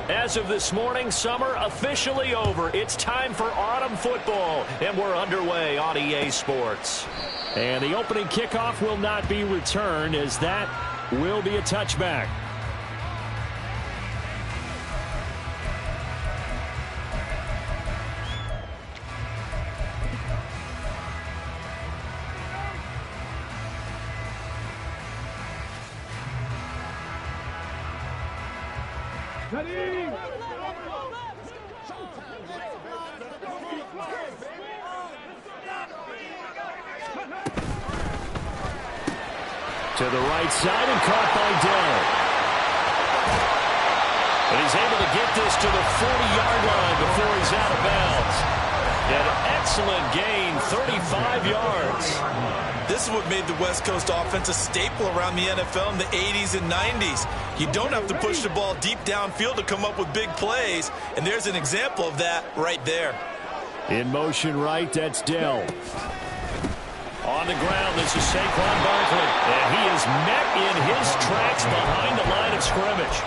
As of this morning, summer officially over. It's time for autumn football, and we're underway on EA Sports. And the opening kickoff will not be returned, as that will be a touchback. To the right side and caught by Dell. And he's able to get this to the 40-yard line before he's out of bounds. An excellent gain, 35 yards. This is what made the West Coast offense a staple around the NFL in the 80s and 90s. You don't have to push the ball deep downfield to come up with big plays, and there's an example of that right there. In motion right, that's Dell. On the ground, this is Saquon Barkley. And he is met in his tracks behind the line of scrimmage.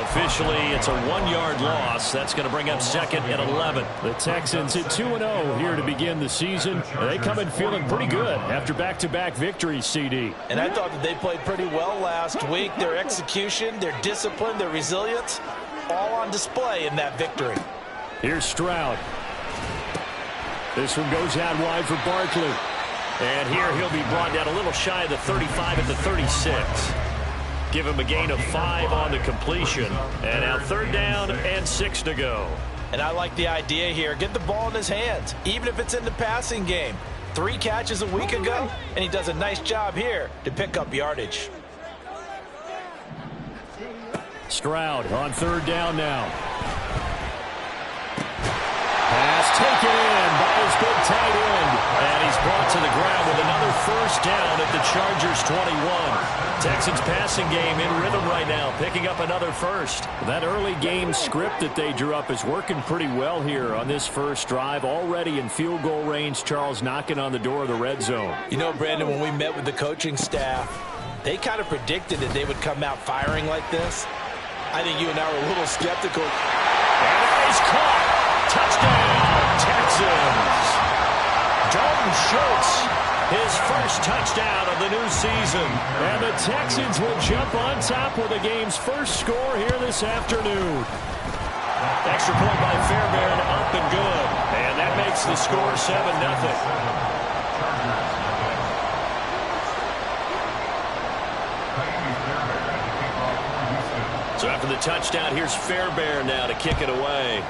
Officially, it's a 1-yard loss. That's going to bring up 2nd and 11. The Texans at 2-0 here to begin the season. They come in feeling pretty good after back-to-back victories, CD. And I thought that they played pretty well last week. Their execution, their discipline, their resilience, all on display in that victory. Here's Stroud. This one goes out wide for Barkley. And here he'll be brought down a little shy of the 35 at the 36. Give him a gain of 5 on the completion. And now 3rd down and 6 to go. And I like the idea here. Get the ball in his hands, even if it's in the passing game. 3 catches a week ago, and he does a nice job here to pick up yardage. Stroud on 3rd down now. Pass taken in by his big tight end. And he's brought to the ground with another 1st down at the Chargers 21. Texans passing game in rhythm right now, picking up another 1st. That early game script that they drew up is working pretty well here on this first drive. Already in field goal range, Charles knocking on the door of the red zone. You know, Brandon, when we met with the coaching staff, they kind of predicted that they would come out firing like this. I think you and I were a little skeptical. And he's caught. Touchdown, Texans. Dalton Schultz, his first touchdown of the new season. And the Texans will jump on top with the game's first score here this afternoon. Extra point by Fairbairn, up and good. And that makes the score 7-0. So after the touchdown, here's Fairbairn now to kick it away.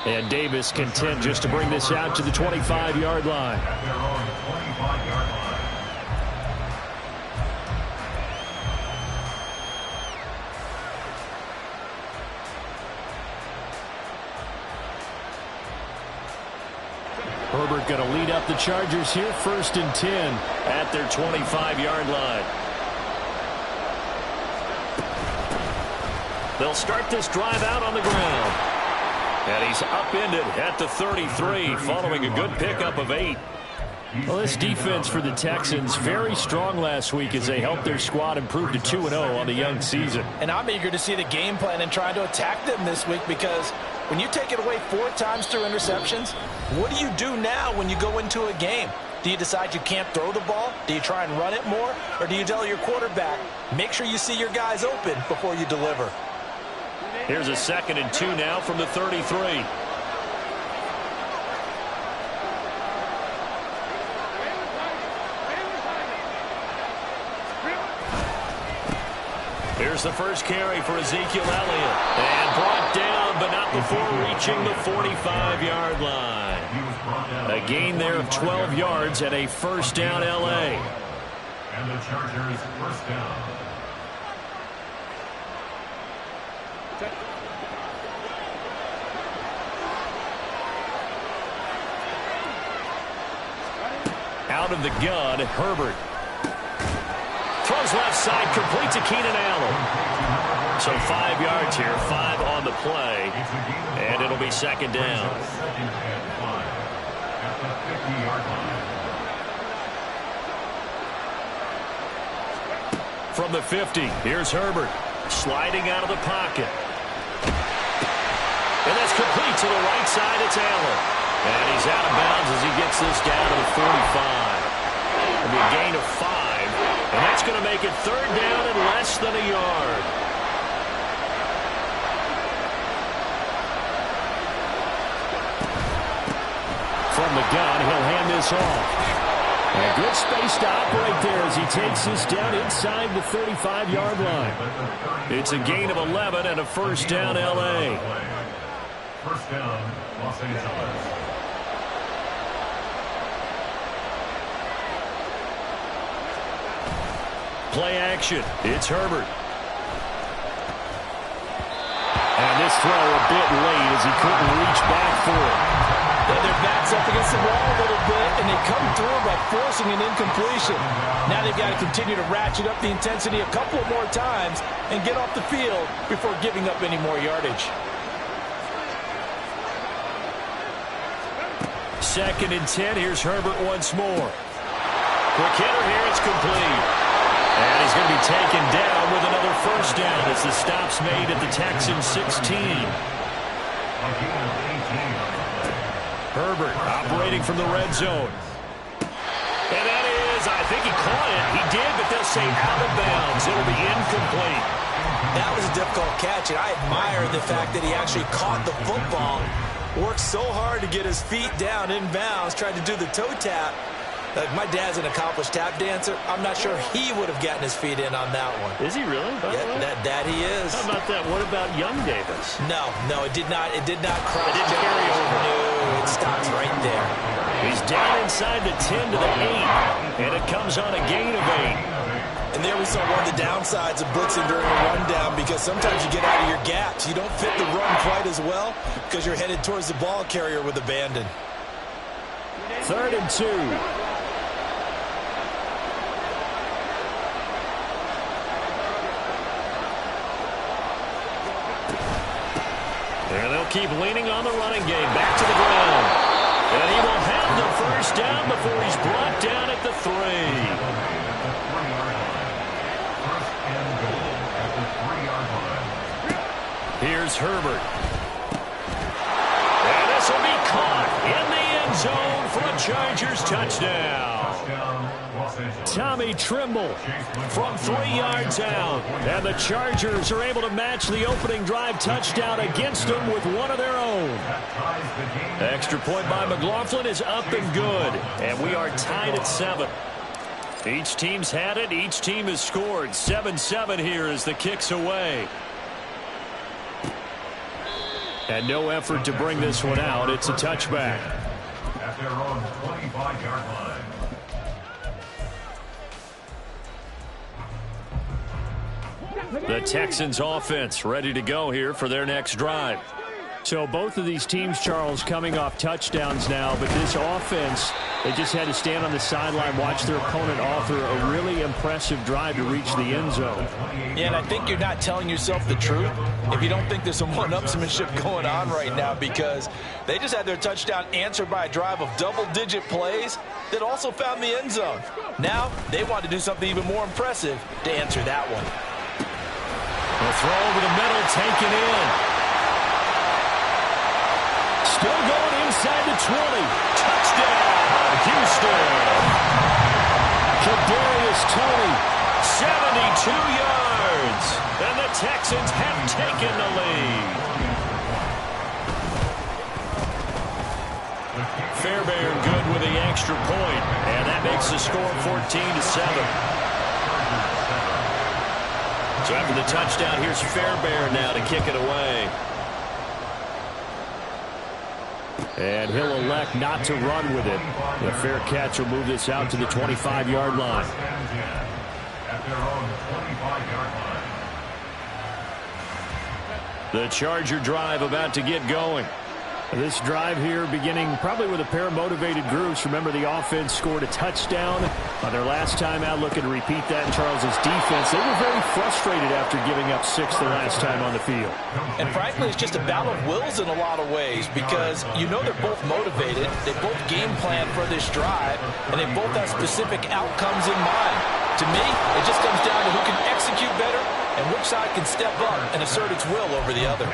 And Davis content just to bring this out to the 25-yard line. Herbert going to lead up the Chargers here, 1st and 10 at their 25-yard line. They'll start this drive out on the ground. And he's upended at the 33 following a good pickup of 8. Well, this defense for the Texans very strong last week as they helped their squad improve to 2-0 on the young season. And I'm eager to see the game plan and trying to attack them this week, because when you take it away 4 times through interceptions, what do you do now when you go into a game? Do you decide you can't throw the ball? Do you try and run it more? Or do you tell your quarterback, make sure you see your guys open before you deliver? Here's a 2nd and 2 now from the 33. Here's the first carry for Ezekiel Elliott. And brought down, but not before reaching the 45-yard line. A gain there of 12 yards and a 1st down LA. And the Chargers 1st down. Out of the gun, Herbert. Throws left side, complete to Keenan Allen. So 5 yards here, 5 on the play, and it'll be 2nd down. At the 50-yard line. From the 50, here's Herbert. Sliding out of the pocket. And that's complete to the right side. It's Allen. And he's out of bounds as he gets this down to the 45. It'll be a gain of 5. And that's going to make it third down and less than a yard. From the gun, he'll hand this off. A good space to operate there as he takes this down inside the 35-yard line. It's a gain of 11 and a first down, LA. First down, Los Angeles. Play action. It's Herbert. And this throw a bit late as he couldn't reach back for it. Their backs up against the wall a little bit, and they come through by forcing an incompletion. Now they've got to continue to ratchet up the intensity a couple more times and get off the field before giving up any more yardage. Second and 10. Here's Herbert once more. Quick hitter here. It's complete. And he's going to be taken down with another first down as the stop's made at the Texans 16. Herbert operating from the red zone. And that is, I think he caught it. He did, but they'll say out of bounds. It'll be incomplete. That was a difficult catch, and I admire the fact that he actually caught the football. Worked so hard to get his feet down in bounds, tried to do the toe tap. Like, my dad's an accomplished tap dancer. I'm not sure he would have gotten his feet in on that one. Is he really? Yeah, that he is. How about that? What about young Davis? No, it did not. It did not cross. It didn't carry over. No, it stops right there. He's down inside the 10 to the 8, and it comes on a gain of 8. And there we saw one of the downsides of blitzing during a rundown, because sometimes you get out of your gaps. You don't fit the run quite as well because you're headed towards the ball carrier with abandon. Third and 2. And they'll keep leaning on the running game. Back to the ground. And he will have the first down before he's brought down at the 3. Here's Herbert. And this will be caught in the end zone for a Chargers touchdown. Tommy Trimble from 3 yards out. And the Chargers are able to match the opening drive touchdown against them with one of their own. Extra point by McLaughlin is up and good. And we are tied at 7. Each team's had it. Each team has scored. 7-7 here as the kick's away. And no effort to bring this one out. It's a touchback. At their own 25-yard line. The Texans offense ready to go here for their next drive. So both of these teams, Charles, coming off touchdowns now, but this offense, they just had to stand on the sideline, watch their opponent author a really impressive drive to reach the end zone. Yeah, and I think you're not telling yourself the truth if you don't think there's some one-upsmanship going on right now, because they just had their touchdown answered by a drive of double-digit plays that also found the end zone. Now they want to do something even more impressive to answer that one. The throw over the middle, taken in. Still going inside the 20. Touchdown, Houston. Kadarius Toney, 72 yards. And the Texans have taken the lead. Fairbairn good with the extra point. And that makes the score 14-7. So after the touchdown, here's Fairbairn now to kick it away. And he'll elect not to run with it. The fair catch will move this out to the 25-yard line. At their own 25-yard line. The Charger drive about to get going. This drive here beginning probably with a pair of motivated groups. Remember, the offense scored a touchdown on their last time out. Looking to repeat that in Charles's defense. They were very frustrated after giving up 6 the last time on the field. And frankly, it's just a battle of wills in a lot of ways, because you know they're both motivated. They both game plan for this drive, and they both have specific outcomes in mind. To me, it just comes down to who can and assert its will over the other.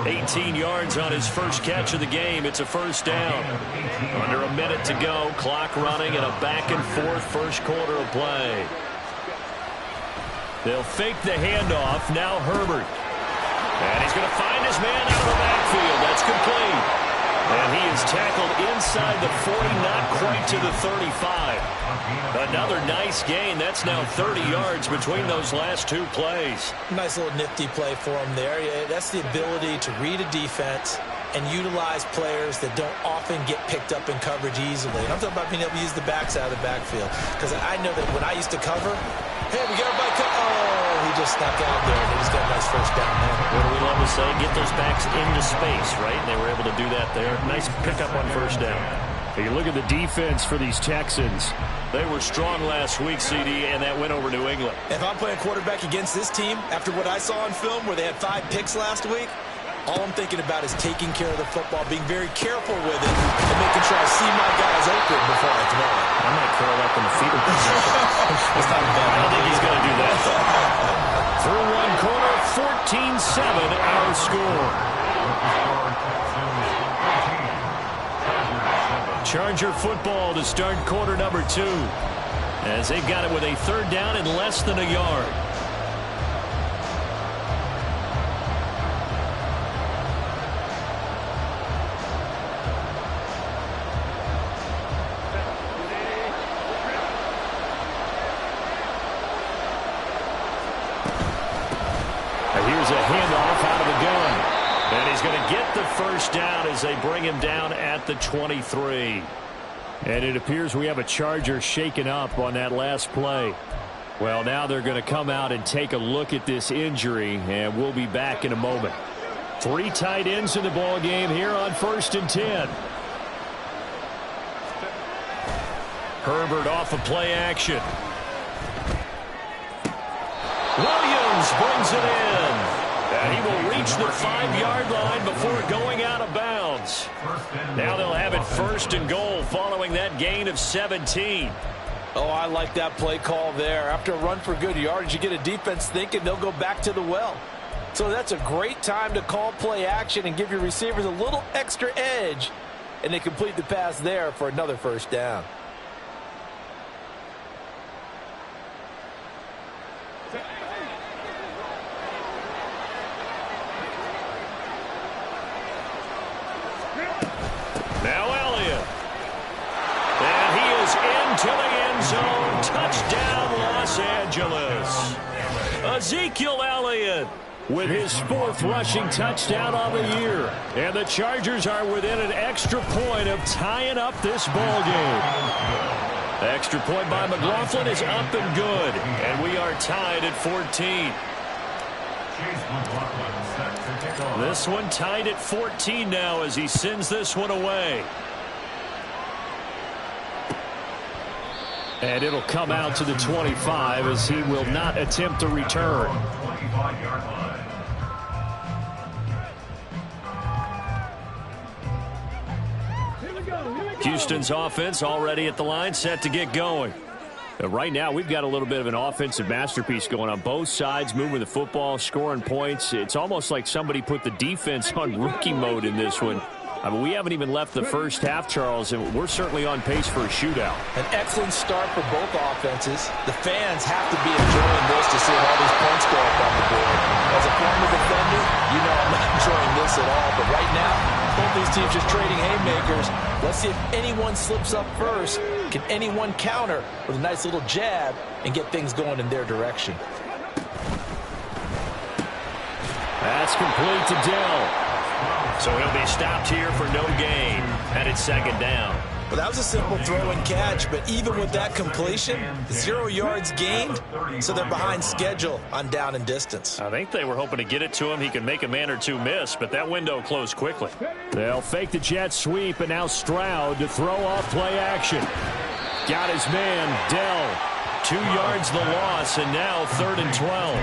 18 yards on his first catch of the game. It's a first down. Under a minute to go. Clock running in a back-and-forth first quarter of play. They'll fake the handoff. Now Herbert. And he's going to find his man out of the backfield. That's complete. And he is tackled inside the 40, not quite to the 35. Another nice gain. That's now 30 yards between those last two plays. Nice little nifty play for him there. That's the ability to read a defense and utilize players that don't often get picked up in coverage easily. And I'm talking about being able to use the backs out of the backfield. Because I know that when I used to cover, hey, we got everybody covered. Oh, he just snuck out there, and he just got a nice first down there. What do we love to say? Get those backs into space, right? And they were able to do that there. Nice pickup on first down. You look at the defense for these Texans. They were strong last week, CD, and that went over New England. If I'm playing quarterback against this team, after what I saw on film where they had 5 picks last week, all I'm thinking about is taking care of the football, being very careful with it, and making sure I see my guys open before I throw it. I might curl up in the fetal position. That's not bad. I don't think he's going to do that. Through one quarter, 14-7 our score. Charger football to start quarter number 2, as they've got it with a third down and less than a yard. Here's a handoff out of the gun. And he's going to get the first down as they bring him down at the 23. And it appears we have a Charger shaken up on that last play. Well, now they're going to come out and take a look at this injury, and we'll be back in a moment. 3 tight ends in the ball game here on 1st and 10. Herbert off of play action. Williams brings it in. And he will reach the 5-yard line before going out of bounds. Now they'll have it 1st and goal following that gain of 17. Oh, I like that play call there. After a run for good yardage, you get a defense thinking they'll go back to the well. So that's a great time to call play action and give your receivers a little extra edge. And they complete the pass there for another first down. Now Elliott. And he is into the end zone. Touchdown, Los Angeles. Ezekiel Elliott with his 4th rushing touchdown of the year. And the Chargers are within an extra point of tying up this ball game. The extra point by McLaughlin is up and good. And we are tied at 14. This one tied at 14 now as he sends this one away. And it'll come out to the 25 as he will not attempt a return. Houston's offense already at the line, set to get going. Right now, we've got a little bit of an offensive masterpiece going on both sides, moving the football, scoring points. It's almost like somebody put the defense on rookie mode in this one. I mean, we haven't even left the first half, Charles, and we're certainly on pace for a shootout. An excellent start for both offenses. The fans have to be enjoying this to see all these points go up on the board. As a former defender, you know I'm not enjoying this at all. But right now, both these teams just trading haymakers. Let's see if anyone slips up first. Can anyone counter with a nice little jab and get things going in their direction? That's complete to Dell. So he'll be stopped here for no gain. And it's 2nd down. Well, that was a simple throw and catch, but even with that completion, 0 yards gained, so they're behind schedule on down and distance. I think they were hoping to get it to him. He could make a man or two miss, but that window closed quickly. They'll fake the jet sweep, and now Stroud to throw off play action. Got his man, Dell. 2 yards the loss, and now 3rd and 12.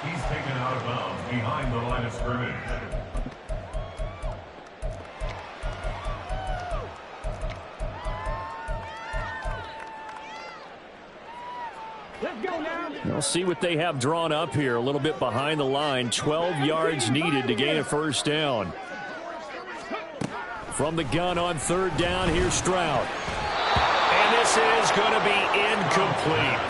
He's taken out of bounds behind the line of scrimmage. We'll see what they have drawn up here. A little bit behind the line. 12 yards needed to gain a first down. From the gun on third down, here's Stroud. And this is going to be incomplete.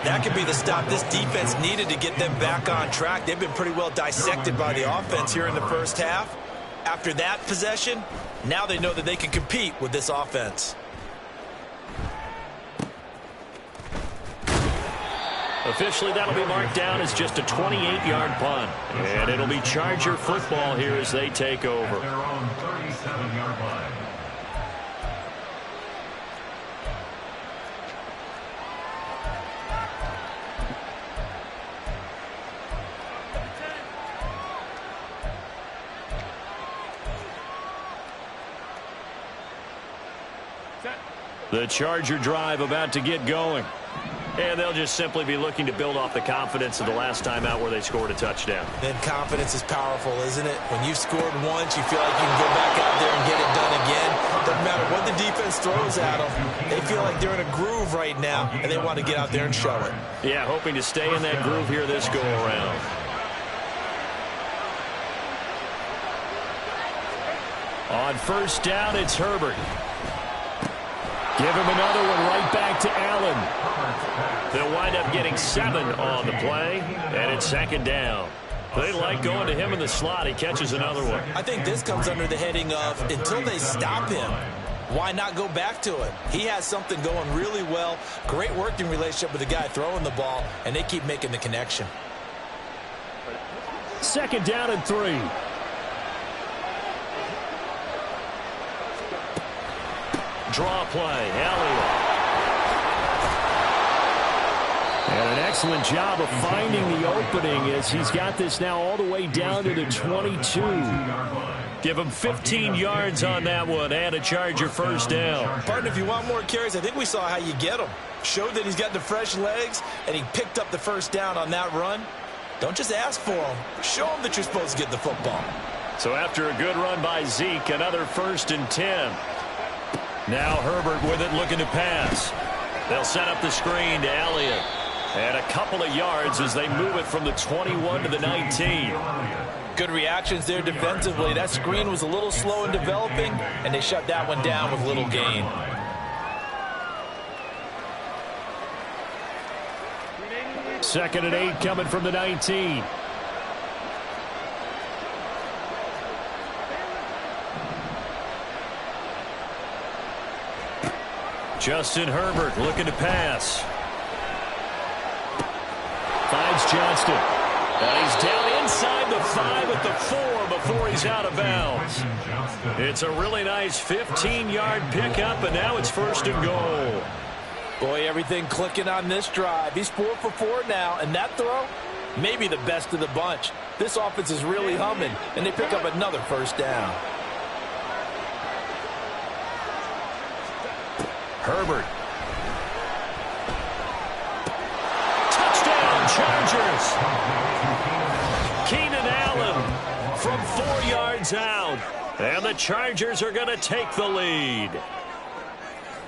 That could be the stop this defense needed to get them back on track. They've been pretty well dissected by the offense here in the first half. After that possession, now they know that they can compete with this offense. Officially, that'll be marked down as just a 28-yard punt. And it'll be Charger football here as they take over. Their own 37-yard line. The Charger drive about to get going. And they'll just simply be looking to build off the confidence of the last time out where they scored a touchdown. Then confidence is powerful, isn't it? When you've scored once, you feel like you can go back out there and get it done again. Doesn't matter what the defense throws at them. They feel like they're in a groove right now, and they want to get out there and show it. Yeah, hoping to stay in that groove here this go-around. On first down, it's Herbert. Give him another one right back to Allen. They'll wind up getting 7 on the play, and it's second down. They like going to him in the slot. He catches another one. I think this comes under the heading of until they stop him, why not go back to it? He has something going really well. Great working relationship with the guy throwing the ball, and they keep making the connection. Second down and 3. Draw play, Elliott. And an excellent job of finding the opening as he's got this now all the way down to the 22. Give him 15 yards on that one and a Charger first down. Partner, if you want more carries, I think we saw how you get them. Showed that he's got the fresh legs, and he picked up the first down on that run. Don't just ask for him. Show him that you're supposed to get the football. So after a good run by Zeke, another 1st and 10. Now Herbert with it, looking to pass. They'll set up the screen to Elliott. And a couple of yards as they move it from the 21 to the 19. Good reactions there defensively. That screen was a little slow in developing, and they shut that one down with little gain. Second and 8 coming from the 19. Justin Herbert looking to pass. Finds Johnston. And he's down inside the 5 at the 4 before he's out of bounds. It's a really nice 15-yard pickup, and now it's 1st and goal. Boy, everything clicking on this drive. He's 4 for 4 now, and that throw, maybe the best of the bunch. This offense is really humming, and they pick up another first down. Herbert. Touchdown, Chargers. Keenan Allen from 4 yards out. And the Chargers are going to take the lead.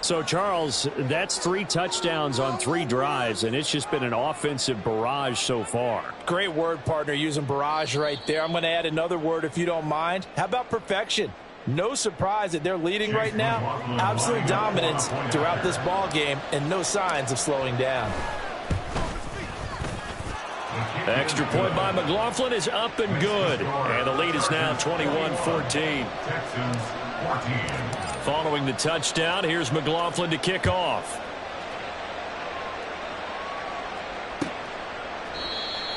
So, Charles, that's 3 touchdowns on 3 drives, and it's just been an offensive barrage so far. Great word, partner, using barrage right there. I'm going to add another word if you don't mind. How about perfection? No surprise that they're leading right now. Absolute dominance throughout this ball game and no signs of slowing down. Extra point by McLaughlin is up and good. And the lead is now 21-14. Following the touchdown, here's McLaughlin to kick off.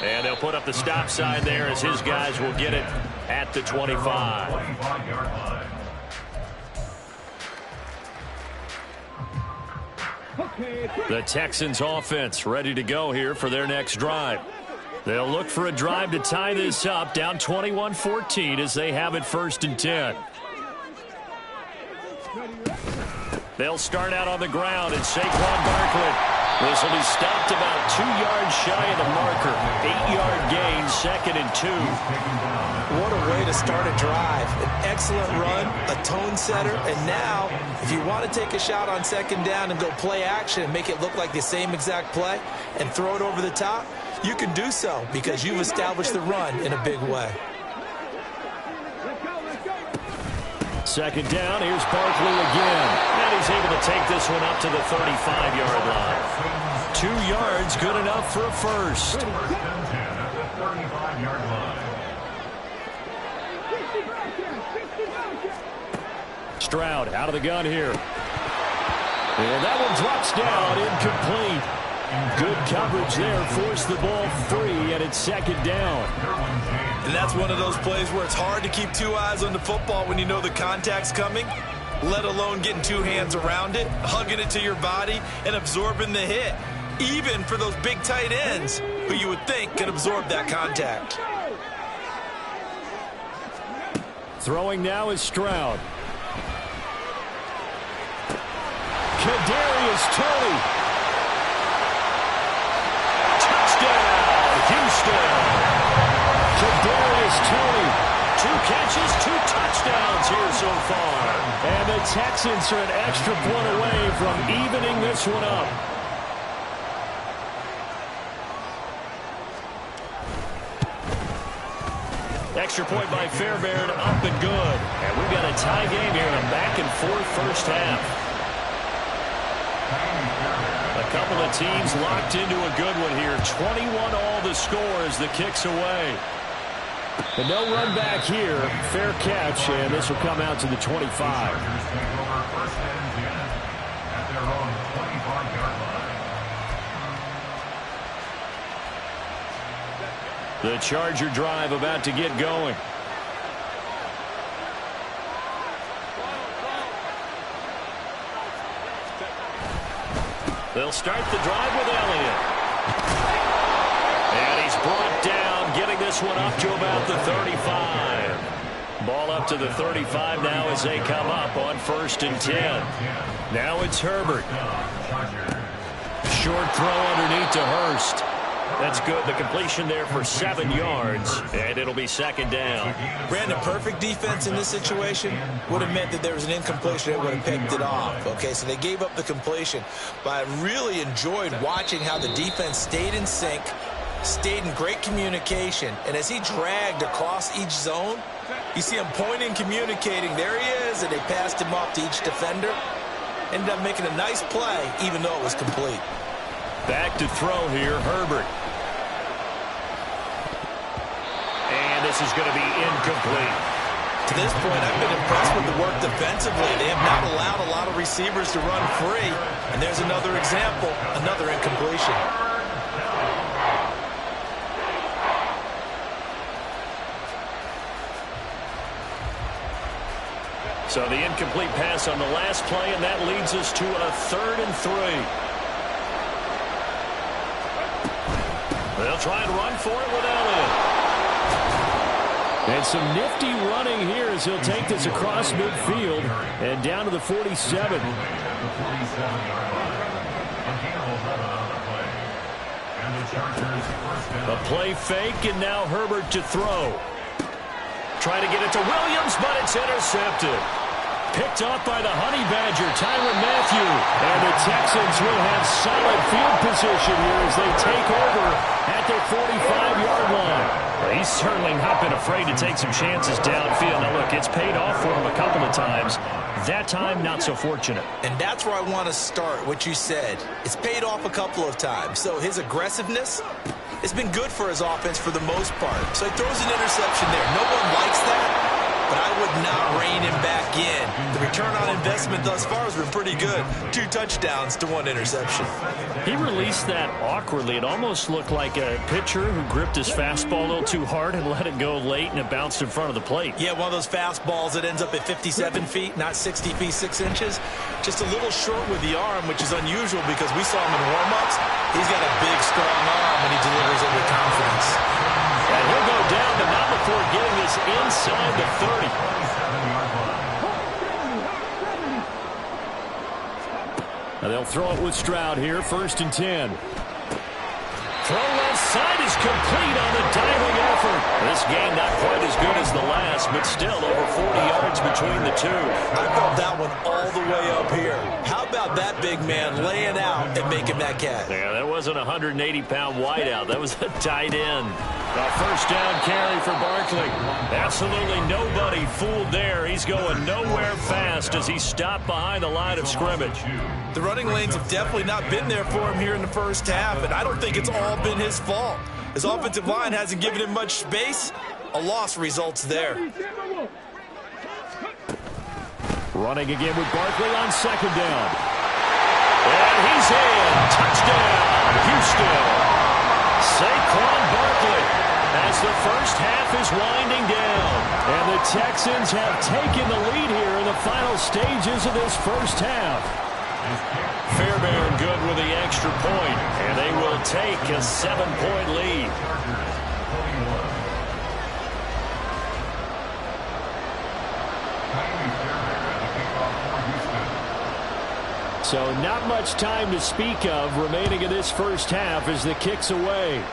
And they'll put up the stop sign there as his guys will get it at the 25. The Texans offense ready to go here for their next drive. They'll look for a drive to tie this up, down 21-14 as they have it 1st and 10. They'll start out on the ground, and Saquon Barkley This will be stopped about 2 yards shy of the marker. 8-yard gain, 2nd and 2. What a way to start a drive. An excellent run, a tone setter, and now, if you want to take a shot on 2nd down and go play action and make it look like the same exact play and throw it over the top, you can do so because you've established the run in a big way. 2nd down, here's Barkley again. And he's able to take this one up to the 35-yard line. 2 yards, good enough for a first. Stroud out of the gun here. And that one drops down, incomplete. Good coverage there, forced the ball free, and it's 2nd down. And that's one of those plays where it's hard to keep 2 eyes on the football when you know the contact's coming, let alone getting 2 hands around it, hugging it to your body, and absorbing the hit, even for those big tight ends who you would think can absorb that contact. Throwing now is Stroud. Kadarius Toney. Touchdown, Houston. Kadarius Toney. 2 catches, 2 touchdowns here so far. And the Texans are an extra point away from evening this one up. Extra point by Fairbairn, up and good. And we've got a tie game here in a back-and-forth first half. A couple of teams locked into a good one here. 21 all the score as the kick's away. But no run back here. Fair catch, and this will come out to the 25. The Charger drive about to get going. They'll start the drive with Elliott. And he's brought down, getting this one up to about the 35. Ball up to the 35 now as they come up on 1st and 10. Now it's Herbert. Short throw underneath to Hurst. That's good. The completion there for 7 yards, and it'll be 2nd down. Brandon, perfect defense in this situation would have meant that there was an incompletion that would have picked it off. Okay, so they gave up the completion. But I really enjoyed watching how the defense stayed in sync, stayed in great communication, and as he dragged across each zone, you see him pointing, communicating. There he is, and they passed him off to each defender. Ended up making a nice play, even though it was complete. Back to throw here, Herbert. And this is going to be incomplete. To this point, I've been impressed with the work defensively. They have not allowed a lot of receivers to run free. And there's another example, another incompletion. So the incomplete pass on the last play, and that leads us to a 3rd and 3. They'll try and run for it with Elliott. And some nifty running here as he'll take this across midfield and down to the 47. A play fake, and now Herbert to throw. Trying to get it to Williams, but it's intercepted. Picked off by the Honey Badger, Tyrann Mathieu. And the Texans will have solid field position here as they take over at their 45-yard line. Well, he's certainly not been afraid to take some chances downfield. Now, look, it's paid off for him a couple of times. That time, not so fortunate. And that's where I want to start, what you said. It's paid off a couple of times. So his aggressiveness has been good for his offense for the most part. So he throws an interception there. No one likes that. But I would not rein him back in. The return on investment thus far has been pretty good. 2 touchdowns to 1 interception. He released that awkwardly. It almost looked like a pitcher who gripped his fastball a little too hard and let it go late, and it bounced in front of the plate. Yeah, one of those fastballs that ends up at 57 feet, not 60 feet, 6 inches. Just a little short with the arm, which is unusual because we saw him in warm-ups. He's got a big, strong arm, and he delivers it with confidence. And he'll go down, but not before getting this inside the 30. Now they'll throw it with Stroud here, 1st and 10. Throw left side is complete on the diving effort. This game not quite as good as the last, but still over 40 yards between the two. I felt that one all the way up here. How about that big man laying out and making that catch? Yeah, that wasn't a 180-pound wideout. That was a tight end. A 1st down carry for Barkley. Absolutely nobody fooled there. He's going nowhere fast as he stopped behind the line of scrimmage. The running lanes have definitely not been there for him here in the first half, and I don't think it's all been his fault. His offensive line hasn't given him much space. A loss results there. Running again with Barkley on 2nd down. And he's in. Touchdown, Houston. Saquon Barkley as the first half is winding down. And the Texans have taken the lead here in the final stages of this first half. Fairbairn good with the extra point, and they will take a 7-point lead. So not much time to speak of remaining in this first half as the kick's away.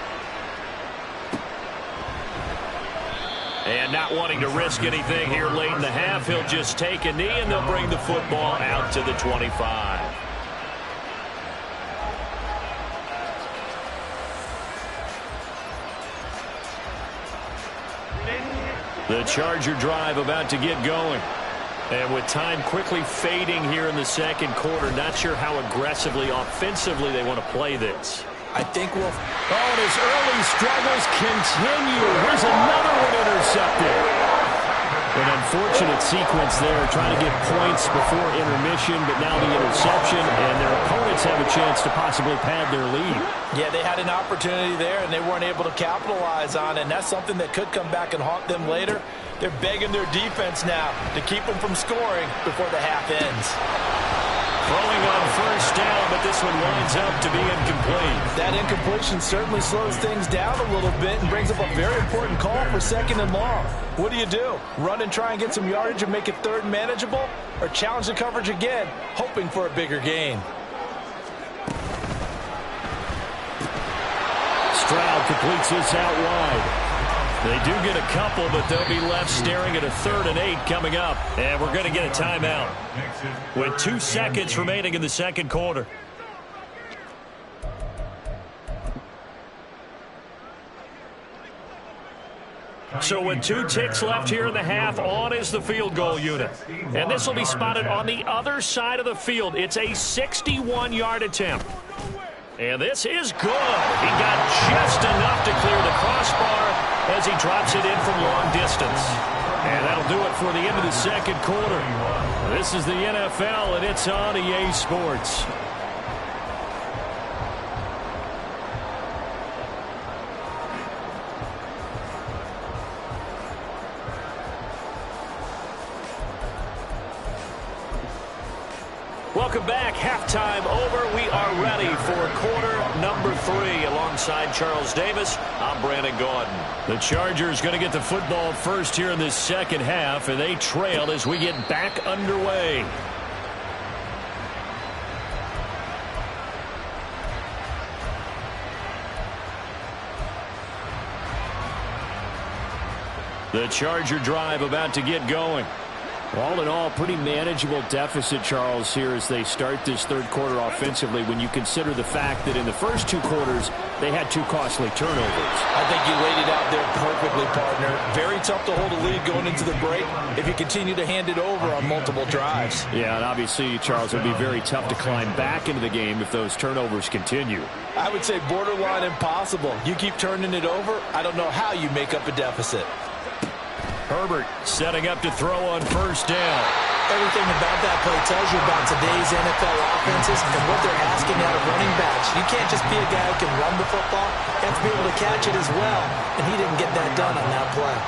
And not wanting to risk anything here late in the half, he'll just take a knee and they'll bring the football out to the 25. The Charger drive about to get going. And with time quickly fading here in the 2nd quarter, not sure how aggressively, offensively they want to play this. I think we'll... Oh, and his early struggles continue. Here's another one intercepted. An unfortunate sequence there, trying to get points before intermission, but now the interception, and their opponents have a chance to possibly pad their lead. Yeah, they had an opportunity there, and they weren't able to capitalize on it, and that's something that could come back and haunt them later. They're begging their defense now to keep them from scoring before the half ends. Throwing on 1st down, but this one winds up to be incomplete. That incompletion certainly slows things down a little bit and brings up a very important call for 2nd and long. What do? Run and try and get some yardage and make it 3rd and manageable? Or challenge the coverage again, hoping for a bigger gain? Stroud completes this out wide. They do get a couple, but they'll be left staring at a 3rd and 8 coming up. And we're going to get a timeout with 2 seconds remaining in the 2nd quarter. So with 2 ticks left here in the half, on is the field goal unit. And this will be spotted on the other side of the field. It's a 61-yard attempt. And this is good. He got just enough to clear the crossbar as he drops it in from long distance. And that'll do it for the end of the 2nd quarter. This is the NFL, and it's on EA Sports. Welcome back. Halftime over. We are ready for quarter number 3. Alongside Charles Davis, I'm Brandon Gordon. The Chargers going to get the football first here in this 2nd half, and they trail as we get back underway. The Charger drive about to get going. All in all, pretty manageable deficit, Charles, here as they start this 3rd quarter offensively when you consider the fact that in the first 2 quarters, they had 2 costly turnovers. I think you laid it out there perfectly, partner. Very tough to hold a lead going into the break if you continue to hand it over on multiple drives. Yeah, and obviously, Charles, it would be very tough to climb back into the game if those turnovers continue. I would say borderline impossible. You keep turning it over, I don't know how you make up a deficit. Herbert setting up to throw on 1st down. Everything about that play tells you about today's NFL offenses and what they're asking out of running backs. You can't just be a guy who can run the football. You have to be able to catch it as well, and he didn't get that done on that play.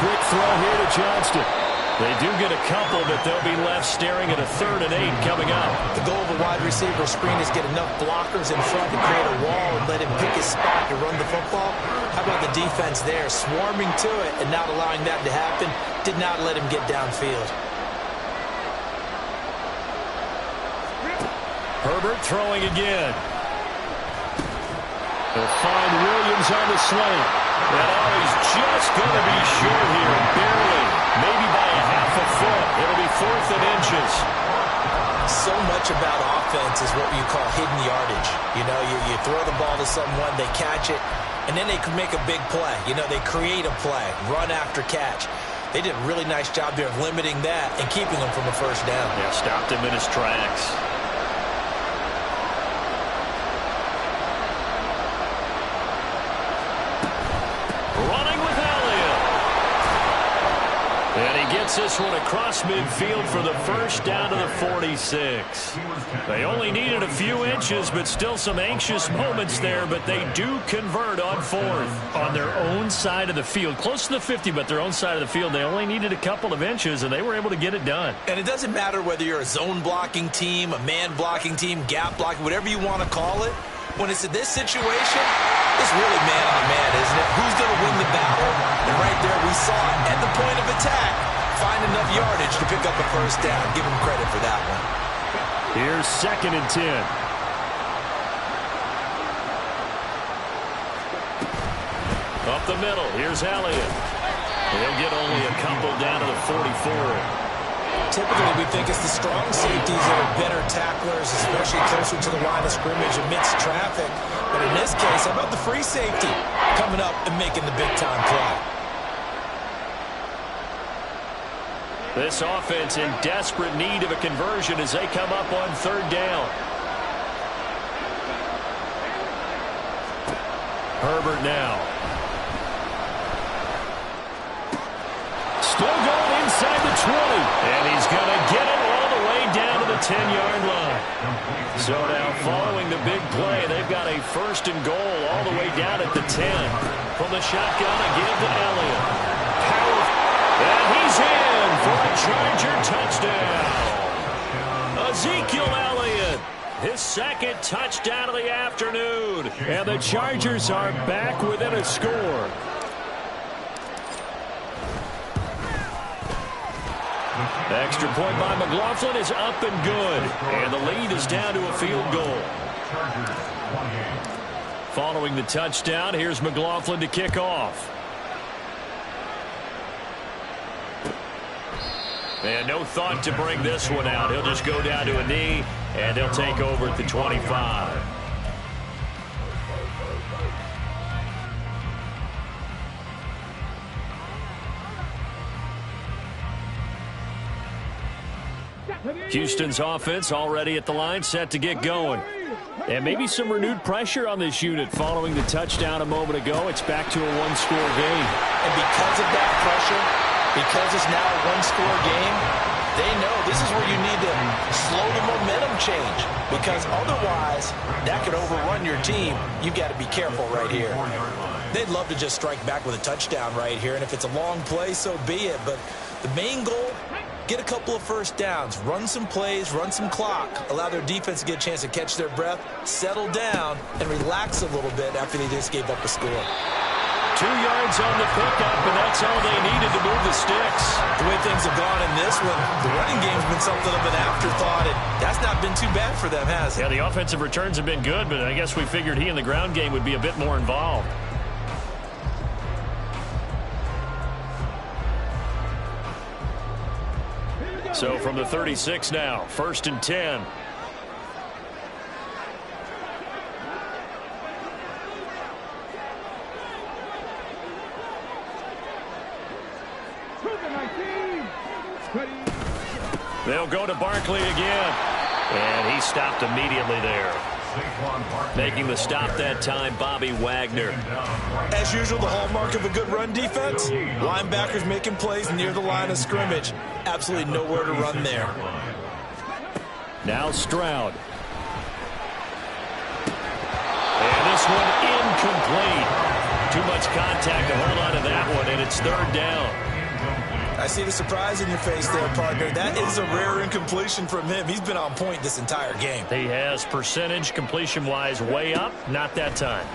Quick throw here to Johnston. They do get a couple, but they'll be left staring at a 3rd and 8 coming up. The goal of a wide receiver screen is get enough blockers in front to create a wall and let him pick his spot to run the football. How about the defense there, swarming to it and not allowing that to happen? Did not let him get downfield. Herbert throwing again. They'll find Williams on the slant. And he's just going to be short here, barely. Maybe by a half a foot. It'll be 4th and inches. So much about offense is what you call hidden yardage. You know, you throw the ball to someone, they catch it, and then they can make a big play. You know, they create a play, run after catch. They did a really nice job there of limiting that and keeping them from a first down. Yeah, stopped him in his tracks. This one across midfield for the first down to the 46. They only needed a few inches, but still some anxious moments there, but they do convert on 4th. On their own side of the field, close to the 50, but their own side of the field. They only needed a couple of inches, and they were able to get it done. And it doesn't matter whether you're a zone blocking team, a man blocking team, gap blocking, whatever you want to call it. When it's in this situation, it's really man on man, isn't it? Who's going to win the battle? And right there we saw it at the point of attack. Find enough yardage to pick up a first down. Give him credit for that one. Here's 2nd and 10. Up the middle. Here's Elliott. He'll get only a couple down to the 44. Typically, we think it's the strong safeties that are better tacklers, especially closer to the line of scrimmage amidst traffic. But in this case, how about the free safety coming up and making the big-time play? This offense in desperate need of a conversion as they come up on 3rd down. Herbert now. Still going inside the 20. And he's going to get it all the way down to the 10-yard line. So now following the big play, they've got a 1st and goal all the way down at the 10. From the shotgun again to Elliott. Powerful. And he's in for a Charger touchdown. Ezekiel Elliott, his 2nd touchdown of the afternoon. And the Chargers are back within a score. Extra point by McLaughlin is up and good. And the lead is down to a field goal. Following the touchdown, here's McLaughlin to kick off. And no thought to bring this one out. He'll just go down to a knee, and he'll take over at the 25. Houston's offense already at the line, set to get going. And maybe some renewed pressure on this unit following the touchdown a moment ago. It's back to a 1-score game. And because of that pressure, because it's now a 1-score game, they know this is where you need to slow the momentum change. Because otherwise, that could overrun your team. You've got to be careful right here. They'd love to just strike back with a touchdown right here. And if it's a long play, so be it. But the main goal, get a couple of first downs, run some plays, run some clock, allow their defense to get a chance to catch their breath, settle down, and relax a little bit after they just gave up a score. 2 yards on the pickup, and that's all they needed to move the sticks. The way things have gone in this one, the running game's been something of an afterthought, and that's not been too bad for them, has it? Yeah, the offensive returns have been good, but I guess we figured he in the ground game would be a bit more involved. So from the 36 now, 1st and 10. They'll go to Barkley again. And he stopped immediately there. Making the stop that time, Bobby Wagner. As usual, the hallmark of a good run defense, linebackers making plays near the line of scrimmage. Absolutely nowhere to run there. Now Stroud. And this one incomplete. Too much contact to hold on to that one, and it's 3rd down. I see the surprise in your face there, partner. That is a rare incompletion from him. He's been on point this entire game. He has percentage completion-wise way up. Not that time.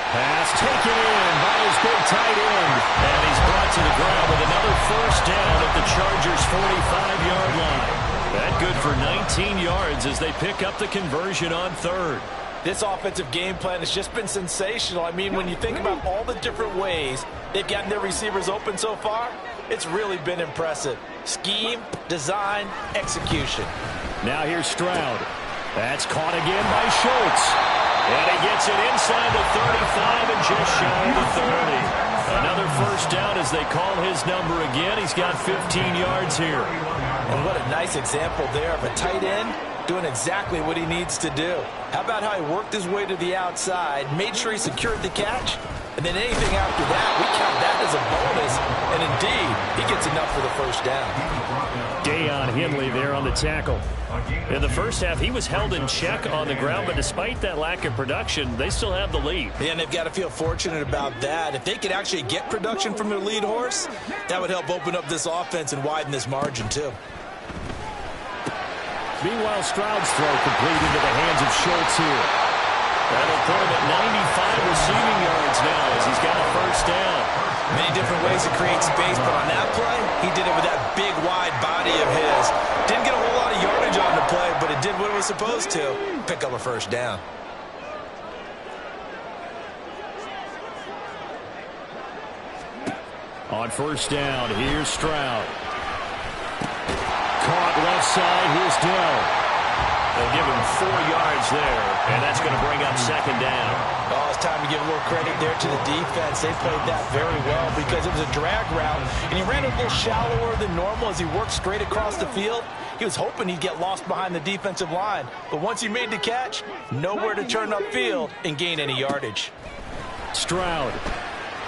Pass taken in by his big tight end. And he's brought to the ground with another first down at the Chargers' 45-yard line. That good for 19 yards as they pick up the conversion on third. This offensive game plan has just been sensational. I mean, when you think about all the different ways they've gotten their receivers open so far, it's really been impressive. Scheme, design, execution. Now here's Stroud. That's caught again by Schultz. And he gets it inside the 35 and just shy of the 30. Another first down as they call his number again. He's got 15 yards here. And what a nice example there of a tight end doing exactly what he needs to do. How about how he worked his way to the outside, made sure he secured the catch, and then anything after that, we count that as a bonus. And indeed, he gets enough for the first down. Deion Henley there on the tackle. In the first half, he was held in check on the ground, but despite that lack of production, they still have the lead. And they've got to feel fortunate about that. If they could actually get production from their lead horse, that would help open up this offense and widen this margin too. Meanwhile, Stroud's throw complete into the hands of Schultz here. That'll put him at 95 receiving yards now as he's got a first down. Many different ways to create space, but on that play, he did it with that big, wide body of his. Didn't get a whole lot of yardage on the play, but it did what it was supposed to. Pick up a first down. On first down, here's Stroud. Caught left side, here's Dell. They'll give him 4 yards there, and that's going to bring up second down. Oh, it's time to give a little credit there to the defense. They played that very well because it was a drag route, and he ran a little shallower than normal as he worked straight across the field. He was hoping he'd get lost behind the defensive line, but once he made the catch, nowhere to turn upfield and gain any yardage. Stroud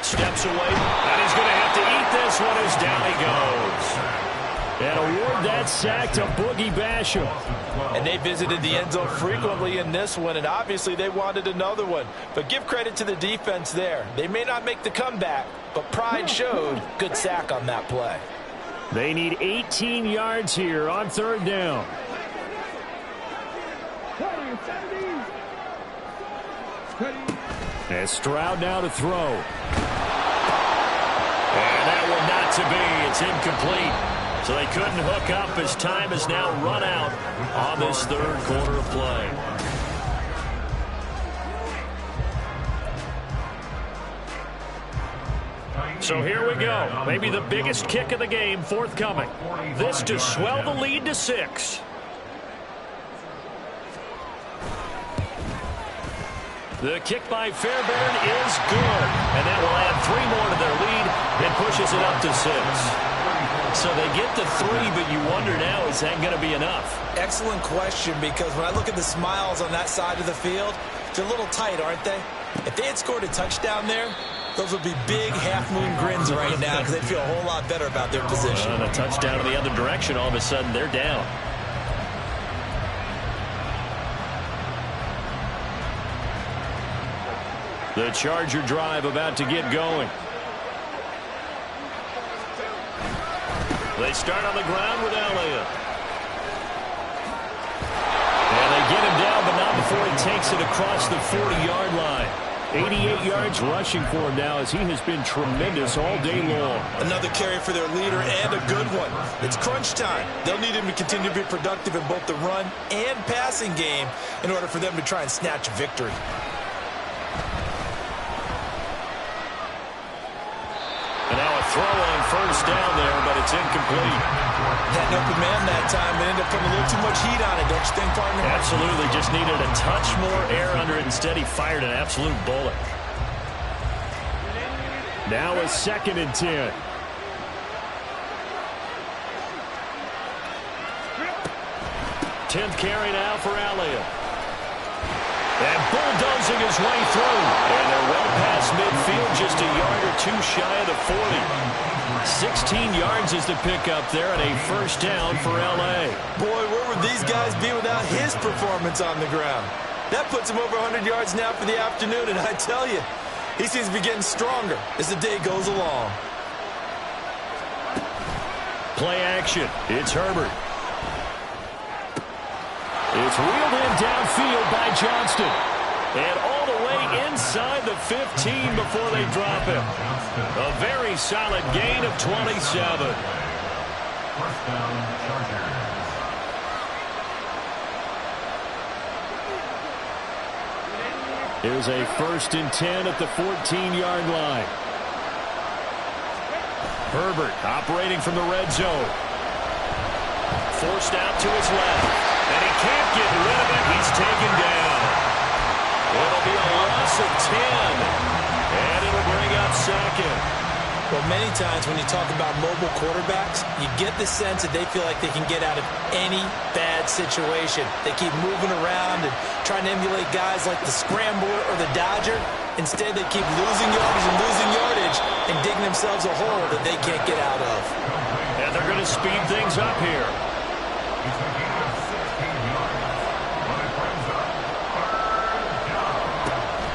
steps away, and he's going to have to eat this one as down he goes. And award that sack to Boogie Basham. And they visited the end zone frequently in this one, and obviously they wanted another one. But give credit to the defense there. They may not make the comeback, but pride showed. Good sack on that play. They need 18 yards here on third down. As Stroud now to throw. And that one not to be. It's incomplete. So they couldn't hook up as time has now run out on this third quarter of play. So here we go. Maybe the biggest kick of the game forthcoming. This to swell the lead to 6. The kick by Fairbairn is good. And that will add 3 more to their lead and pushes it up to 6. So they get the 3, but you wonder now, is that going to be enough? Excellent question, because when I look at the smiles on that side of the field, they're a little tight, aren't they? If they had scored a touchdown there, those would be big half-moon grins right now because they'd feel a whole lot better about their position. And a touchdown in the other direction, all of a sudden they're down. The Charger drive about to get going. They start on the ground with Elliott. And they get him down, but not before he takes it across the 40-yard line. 88 yards rushing for him now as he has been tremendous all day long. Another carry for their leader and a good one. It's crunch time. They'll need him to continue to be productive in both the run and passing game in order for them to try and snatch a victory. And now a throw on first down there, but it's incomplete. Had an open man that time, but ended up putting a little too much heat on it, don't you think, partner? Absolutely. Just needed a touch more air under it. Instead, he fired an absolute bullet. Now a 2nd and 10. Tenth carry now for Elliott. And bulldozing his way through. And they're well past midfield, just a yard or 2 shy of the 40. 16 yards is the pickup there and a first down for L.A. Boy, where would these guys be without his performance on the ground? That puts him over 100 yards now for the afternoon, and I tell you, He seems to be getting stronger as the day goes along. Play action. It's Herbert. It's reeled in downfield by Johnston. And all the way inside the 15 before they drop him. A very solid gain of 27. First down, Chargers. Here's a 1st and 10 at the 14-yard line. Herbert operating from the red zone. Forced out to his left. And he can't get rid of it. He's taken down. It'll be a loss of 10. And it'll bring up second. Well, many times when you talk about mobile quarterbacks, you get the sense that they feel like they can get out of any bad situation. They keep moving around and trying to emulate guys like the Scrambler or the Dodger. Instead, they keep losing yardage and losing yardage and digging themselves a hole that they can't get out of. And they're going to speed things up here.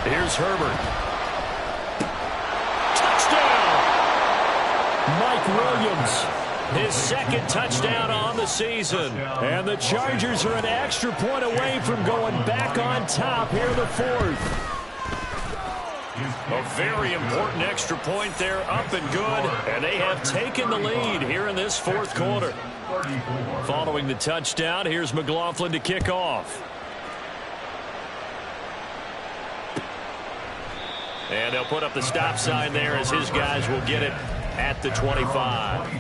Here's Herbert. Touchdown! Mike Williams, his 2nd touchdown on the season. And the Chargers are an extra point away from going back on top here in the 4th. A very important extra point there, up and good. And they have taken the lead here in this 4th quarter. Following the touchdown, here's McLaughlin to kick off. And they'll put up the stop sign there as his guys will get it at the 25.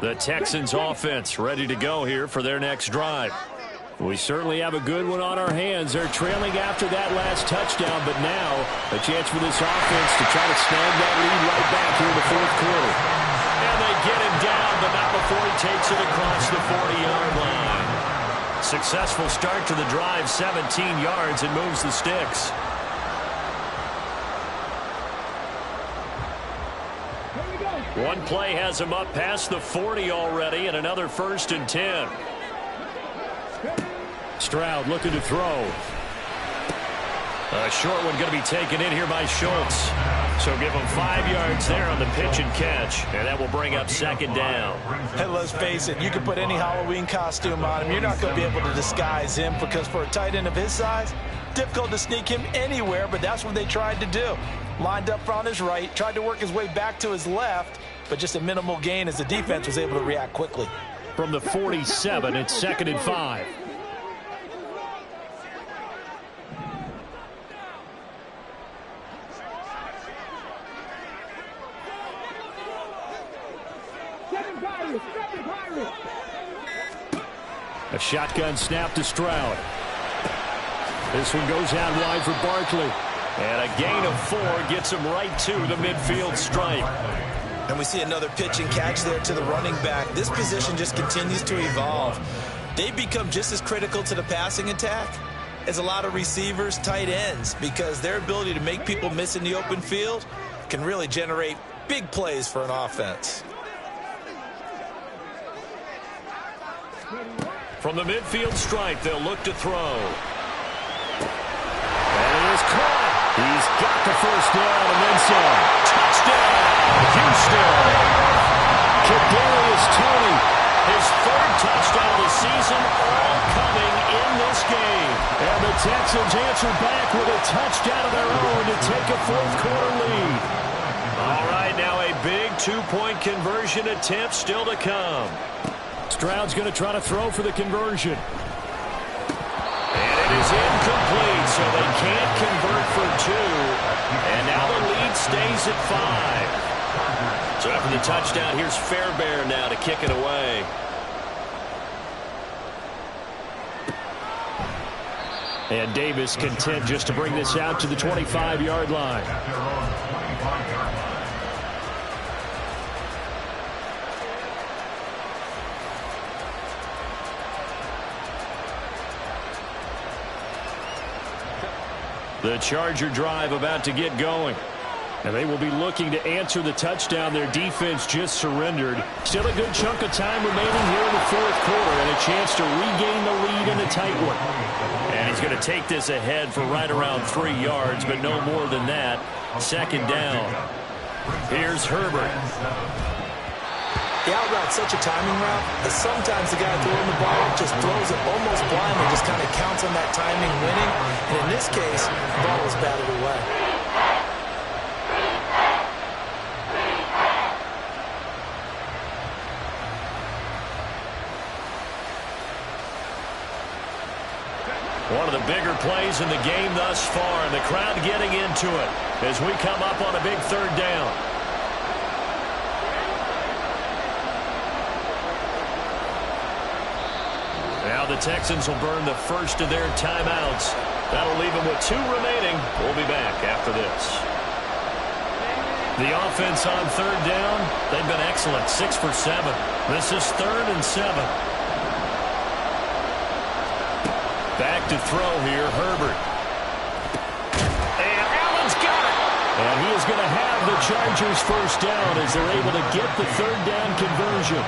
The Texans offense ready to go here for their next drive. We certainly have a good one on our hands. They're trailing after that last touchdown, but now a chance for this offense to try to snag that lead right back here in the 4th quarter. And they get him down, but not before he takes it across the 40-yard line. Successful start to the drive, 17 yards, and moves the sticks. One play has him up past the 40 already, and another 1st and 10. Stroud looking to throw. A short one going to be taken in here by Schultz. So give him 5 yards there on the pitch and catch, and that will bring up 2nd down. Hey, let's face it, you can put any Halloween costume on him. You're not going to be able to disguise him because for a tight end of his size, difficult to sneak him anywhere, but that's what they tried to do. Lined up on his right, tried to work his way back to his left, but just a minimal gain as the defense was able to react quickly. From the 47, it's 2nd and 5. A shotgun snap to Stroud. This one goes out wide for Barkley. And a gain of 4 gets him right to the midfield stripe. And we see another pitch and catch there to the running back. This position just continues to evolve. They become just as critical to the passing attack as a lot of receivers, tight ends, because their ability to make people miss in the open field can really generate big plays for an offense. From the midfield stripe, they'll look to throw. And it is caught. He's got the 1st down and then some. Touchdown, Houston. Kadarius Toney, his 3rd touchdown of the season, all coming in this game. And the Texans answer back with a touchdown of their own to take a 4th quarter lead. All right, now a big 2-point conversion attempt still to come. Stroud's going to try to throw for the conversion. And it is incomplete, so they can't convert for 2. And now the lead stays at 5. So after the touchdown, here's Fairbairn now to kick it away. And Davis content just to bring this out to the 25-yard line. The Charger drive about to get going. And they will be looking to answer the touchdown their defense just surrendered. Still a good chunk of time remaining here in the 4th quarter and a chance to regain the lead in a tight one. And he's going to take this ahead for right around 3 yards, but no more than that. Second down. Here's Herbert. The out route's such a timing route that sometimes the guy throwing the ball just throws it almost blindly, just kind of counts on that timing winning. And in this case, the ball was batted away. One of the bigger plays in the game thus far, and the crowd getting into it as we come up on a big third down. Now the Texans will burn the first of their timeouts. That'll leave them with 2 remaining. We'll be back after this. The offense on third down, they've been excellent, 6 for 7. This is 3rd and 7. Back to throw here, Herbert. And Allen's got it. And he is going to have the Chargers first down as they're able to get the third down conversion.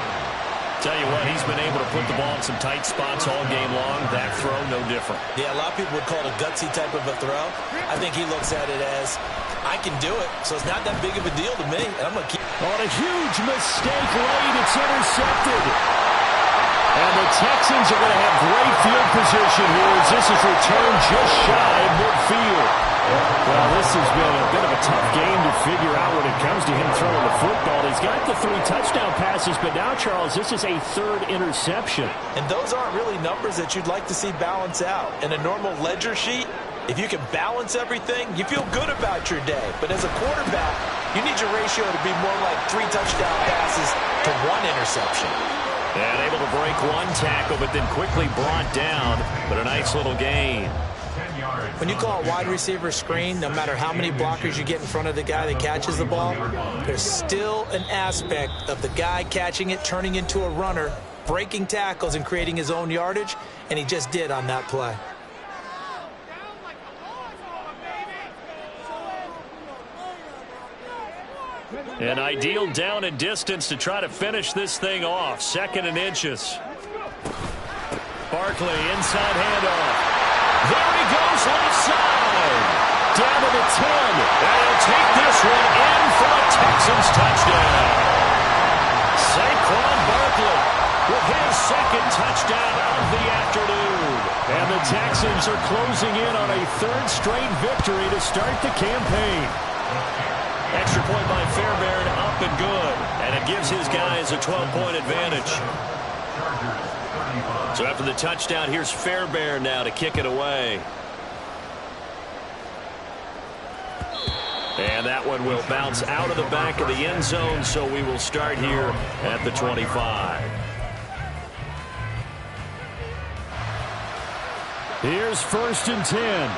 Tell you what, he's been able to put the ball in some tight spots all game long. That throw, no different. Yeah, a lot of people would call it a gutsy type of a throw. I think he looks at it as, I can do it, so it's not that big of a deal to me. And I'm going to keep... On a huge mistake late, it's intercepted. And the Texans are going to have great field position here as this is returned just shy of midfield. Well, this has been a bit of a tough game to figure out when it comes to him throwing the football. He's got the 3 touchdown passes, but now, Charles, this is a 3rd interception. And those aren't really numbers that you'd like to see balance out. In a normal ledger sheet, if you can balance everything, you feel good about your day. But as a quarterback, you need your ratio to be more like 3 touchdown passes to 1 interception. And able to break 1 tackle, but then quickly brought down. But a nice little gain. When you call a wide receiver screen, no matter how many blockers you get in front of the guy that catches the ball, there's still an aspect of the guy catching it, turning into a runner, breaking tackles and creating his own yardage, and he just did on that play. An ideal down and distance to try to finish this thing off. 2nd and inches. Barkley, inside handoff. There he goes, left side. Down to the 10. And he'll take this one in for a Texans touchdown. Saquon Barkley with his 2nd touchdown of the afternoon. And the Texans are closing in on a 3rd straight victory to start the campaign. Extra point by Fairbairn, up and good. And it gives his guys a 12-point advantage. So after the touchdown, here's Fairbairn now to kick it away. And that one will bounce out of the back of the end zone, so we will start here at the 25. Here's 1st and 10.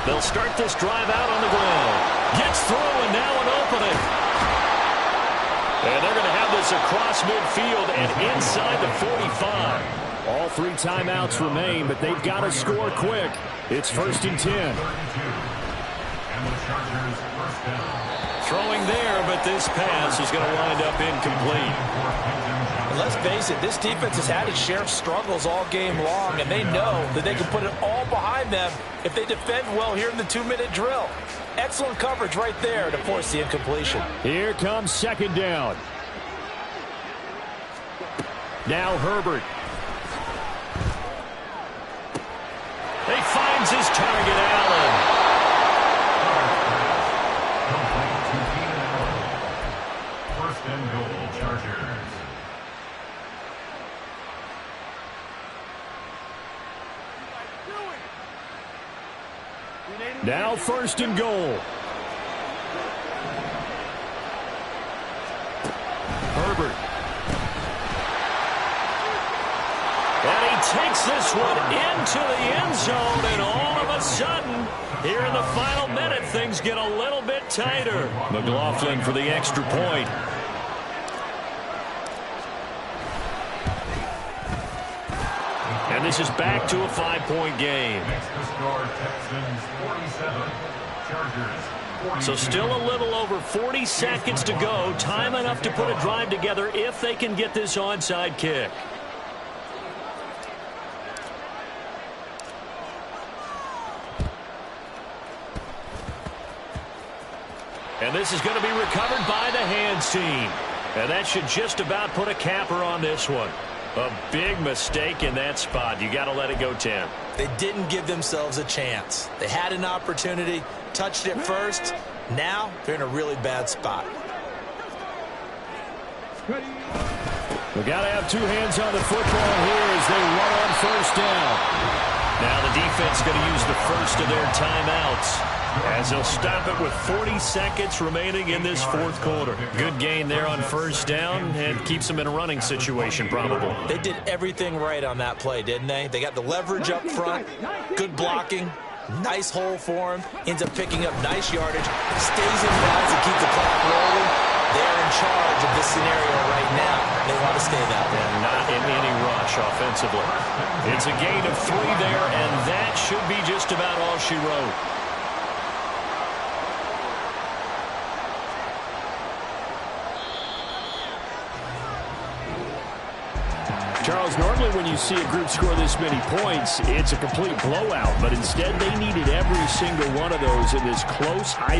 They'll start this drive out on the ground. Gets through and now an opening. And they're going to have this across midfield and inside the 45. All 3 timeouts remain, but they've got to score quick. It's 1st and 10. Throwing there, but this pass is going to wind up incomplete. And let's face it, this defense has had its share of struggles all game long, and they know that they can put it all behind them if they defend well here in the 2-minute drill. Excellent coverage right there to force the incompletion. Here comes 2nd down. Now Herbert. He finds his target, Allen. First and goal, Chargers. Now 1st and goal. Herbert. And he takes this one into the end zone, and all of a sudden, here in the final minute, things get a little bit tighter. McLaughlin for the extra point. And this is back to a 5-point game. Next to score, Texans 47, Chargers 42. So still a little over 40 seconds to go. Time enough to put a drive together if they can get this onside kick. And this is going to be recovered by the hands team. And that should just about put a capper on this one. A big mistake in that spot. You got to let it go 10. They didn't give themselves a chance. They had an opportunity, touched it first. Now they're in a really bad spot. We got to have two hands on the football here as they run on first down. Now the defense is going to use the first of their timeouts as they'll stop it with 40 seconds remaining in this fourth quarter. Good gain there on first down and keeps them in a running situation probably. They did everything right on that play, didn't they? They got the leverage up front, good blocking, nice hole for him, ends up picking up nice yardage, stays in bounds to keep the clock rolling. They're in charge of this scenario right now. They want to stay that way. And not in any rush offensively. It's a gain of 3 there, and that should be just about all she wrote. Charles, normally when you see a group score this many points, it's a complete blowout. But instead, they needed every single one of those in this close, high